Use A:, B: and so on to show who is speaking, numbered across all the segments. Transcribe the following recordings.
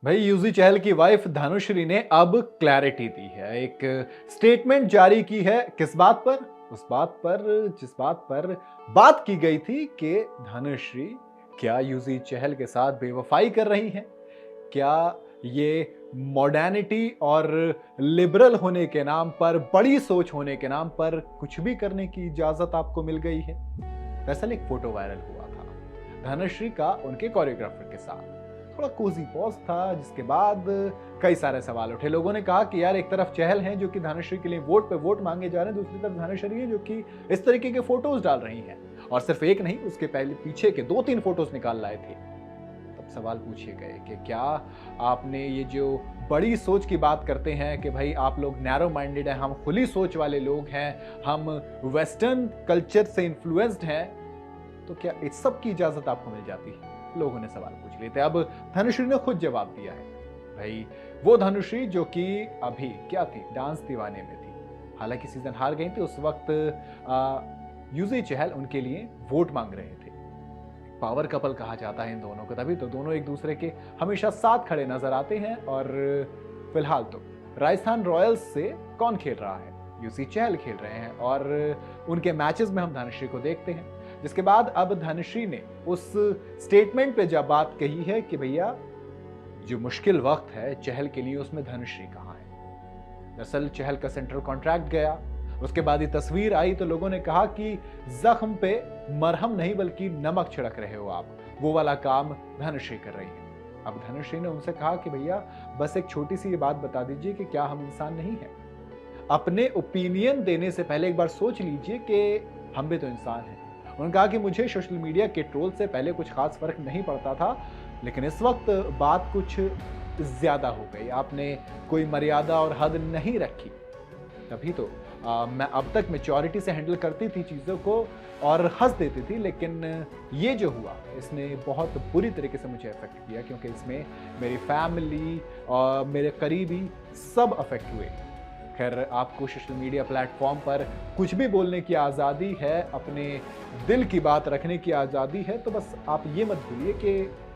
A: भाई यूजी चहल की वाइफ धनुश्री ने अब क्लैरिटी दी है। एक स्टेटमेंट जारी की है। किस बात पर? उस बात पर जिस बात पर बात की गई थी कि धनुश्री क्या यूजी चहल के साथ बेवफाई कर रही हैं? क्या ये मॉडर्निटी और लिबरल होने के नाम पर, बड़ी सोच होने के नाम पर कुछ भी करने की इजाजत आपको मिल गई है? दरअसल एक फोटो वायरल हुआ था धनुश्री का उनके कोरियोग्राफर के साथ। थोड़ा कोजी पॉज था, जिसके बाद कई सारे सवाल उठे। लोगों ने कहा कि यार एक तरफ चहल हैं जो कि धनुश्री के लिए वोट पे वोट मांगे जा रहे हैं, दूसरी तरफ धनुश्री है जो कि इस तरीके के फोटोज डाल रही हैं, और सिर्फ एक नहीं, उसके पहले पीछे के 2-3 फोटोज निकाल लाए थे। तब सवाल पूछे गए कि क्या आपने ये जो बड़ी सोच की बात करते हैं कि भाई आप लोग नैरो माइंडेड हैं, हम खुली सोच वाले लोग हैं, हम वेस्टर्न कल्चर से इन्फ्लुएंस्ड हैं, तो क्या इस सब की इजाजत आपको मिल जाती है? लोगों ने सवाल पूछ लिए थे। अब धनुश्री ने खुद जवाब दिया है। भाई वो धनुश्री जो कि अभी क्या थी, डांस दीवाने में थी। हालांकि सीजन हार गई थी, उस वक्त यूजी चहल उनके लिए वोट मांग रहे थे। पावर कपल कहा जाता है इन दोनों को, तभी तो दोनों एक दूसरे के हमेशा साथ खड़े नजर आते हैं। और फिलहाल तो राजस्थान रॉयल्स से कौन खेल रहा है? यूसी चहल खेल रहे हैं, और उनके मैचेस में हम धनुश्री को देखते हैं। जिसके बाद अब धनुश्री ने उस स्टेटमेंट पे जब बात कही है कि भैया जो मुश्किल वक्त है चहल के लिए, उसमें धनुश्री कहाँ है? दरअसल चहल का सेंट्रल कॉन्ट्रैक्ट गया, उसके बाद ये तस्वीर आई तो लोगों ने कहा कि जख्म पे मरहम नहीं बल्कि नमक छिड़क रहे हो आप। वो वाला काम धनुश्री कर रही है। अब धनुश्री ने उनसे कहा कि भैया बस एक छोटी सी ये बात बता दीजिए कि क्या हम इंसान नहीं हैं? अपने ओपिनियन देने से पहले एक बार सोच लीजिए कि हम भी तो इंसान हैं। उन्होंने कहा कि मुझे सोशल मीडिया के ट्रोल से पहले कुछ खास फर्क नहीं पड़ता था, लेकिन इस वक्त बात कुछ ज्यादा हो गई। आपने कोई मर्यादा और हद नहीं रखी। तभी तो मैं अब तक मैच्योरिटी से हैंडल करती थी चीज़ों को और हंस देती थी, लेकिन ये जो हुआ इसने बहुत बुरी तरीके से मुझे अफेक्ट किया, क्योंकि इसमें मेरी फैमिली और मेरे करीबी सब अफेक्ट हुए। खैर, आपको सोशल मीडिया प्लेटफॉर्म पर कुछ भी बोलने की आज़ादी है, अपने दिल की बात रखने की आज़ादी है, तो बस आप ये मत भूलिए कि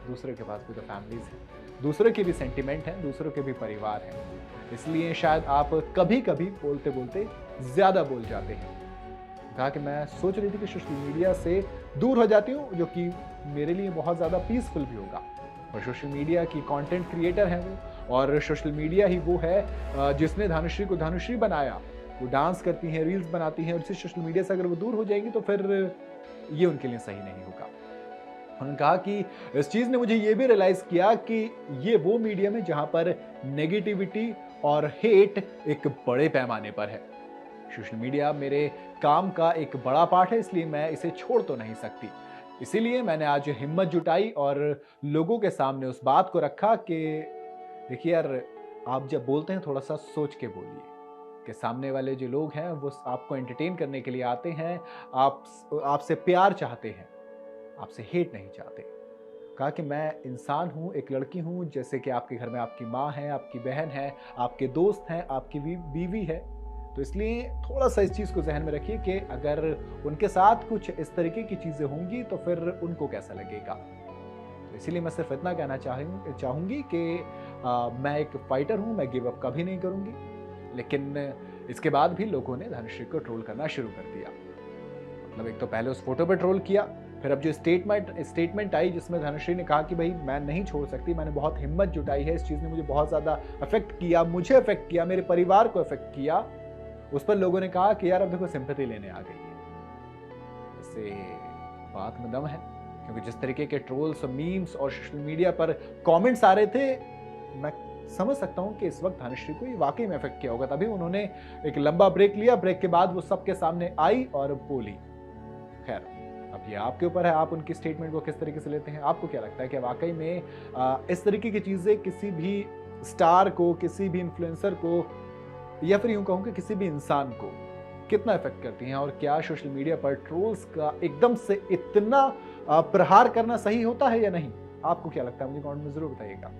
A: दूसरे के पास भी तो फैमिलीज हैं, दूसरों के भी सेंटिमेंट हैं, दूसरों के भी परिवार हैं। इसलिए शायद आप कभी कभी बोलते बोलते ज़्यादा बोल जाते हैं। कहा कि मैं सोच रही थी कि सोशल मीडिया से दूर हो जाती हूँ, जो कि मेरे लिए बहुत ज़्यादा पीसफुल भी होगा। और सोशल मीडिया की कंटेंट क्रिएटर हैं वो, और सोशल मीडिया ही वो है जिसने धनुश्री को धनुश्री बनाया। वो डांस करती हैं, रील्स बनाती हैं, और इसी सोशल मीडिया से अगर वो दूर हो जाएंगी तो फिर ये उनके लिए सही नहीं होगा। उन्होंने कहा कि इस चीज़ ने मुझे ये भी रियलाइज़ किया कि ये वो मीडियम है जहाँ पर नेगेटिविटी और हेट एक बड़े पैमाने पर है। सोशल मीडिया मेरे काम का एक बड़ा पार्ट है, इसलिए मैं इसे छोड़ तो नहीं सकती। इसीलिए मैंने आज हिम्मत जुटाई और लोगों के सामने उस बात को रखा कि देखिए यार, आप जब बोलते हैं थोड़ा सा सोच के बोलिए कि सामने वाले जो लोग हैं वो आपको एंटरटेन करने के लिए आते हैं, आपसे प्यार चाहते हैं, आपसे हेट नहीं चाहते। कहा कि मैं इंसान हूँ, एक लड़की हूँ, जैसे कि आपके घर में आपकी माँ है, आपकी बहन है, आपके दोस्त हैं, आपकी बीवी है। तो इसलिए थोड़ा सा इस चीज़ को जहन में रखिए कि अगर उनके साथ कुछ इस तरीके की चीज़ें होंगी तो फिर उनको कैसा लगेगा। तो इसीलिए मैं सिर्फ इतना कहना चाहूँगी कि मैं एक फाइटर हूँ, मैं गिव अप कभी नहीं करूँगी। लेकिन इसके बाद भी लोगों ने धनुश्री को ट्रोल करना शुरू कर दिया। मतलब एक तो पहले उस फोटो पे ट्रोल किया, फिर अब जो स्टेटमेंट आई जिसमें धनुश्री ने कहा कि भाई मैं नहीं छोड़ सकती, मैंने बहुत हिम्मत जुटाई है, इस चीज़ ने मुझे बहुत ज़्यादा अफेक्ट किया, मुझे अफेक्ट किया, मेरे परिवार को अफेक्ट किया। उस पर लोगों ने कहा कि यार अब देखो सिंपैथी लेने आ गई है। इससे बात में दम है, क्योंकि जिस तरीके के ट्रोल्स और मीम्स और सोशल मीडिया पर कमेंट्स आ रहे थे, मैं समझ सकता हूं कि इस वक्त धनुश्री को ये वाकई में इफेक्ट किया होगा। तभी उन्होंने एक लंबा ब्रेक लिया, ब्रेक के बाद वो सबके सामने आई और बोली। खैर, अब ये आपके ऊपर है, आप उनकी स्टेटमेंट को किस तरीके से लेते हैं। आपको क्या लगता है कि वाकई में इस तरीके की चीजें किसी भी स्टार को, किसी भी इन्फ्लुएंसर को, या फिर यूं कहूं कि किसी भी इंसान को कितना इफेक्ट करती हैं? और क्या सोशल मीडिया पर ट्रोल्स का एकदम से इतना प्रहार करना सही होता है या नहीं? आपको क्या लगता है? मुझे कमेंट में जरूर बताइएगा।